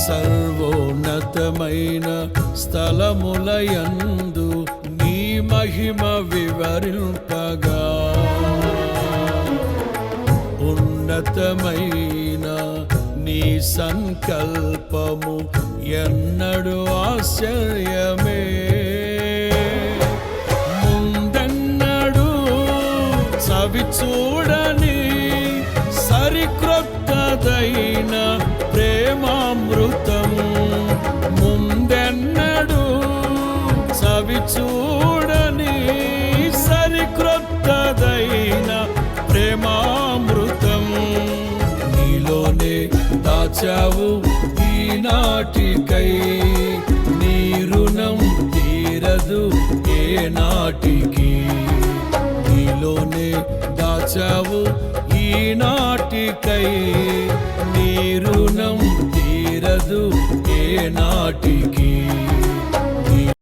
సర్వోన్నతమైన స్థలములయందు నీ మహిమ వివరింపగా ఉన్నతమైన నీ సంకల్పము ఎన్నడు ఆశ్చర్యమే. ముందెన్నడు చవి చూడని సరిక్రొత్తదైన ప్రేమామృతం, ముందెన్నడు చవి చూడని సరిక్రొత్తదైన ప్రేమామృతం నీలోనే దాచావు ఈనాటికై. నీ రుణం తీరదు ఏ నాటికి. నీలోనే దాచావు ఈనాటికై. నీ రుణం తీరదు ఏ నాటికి.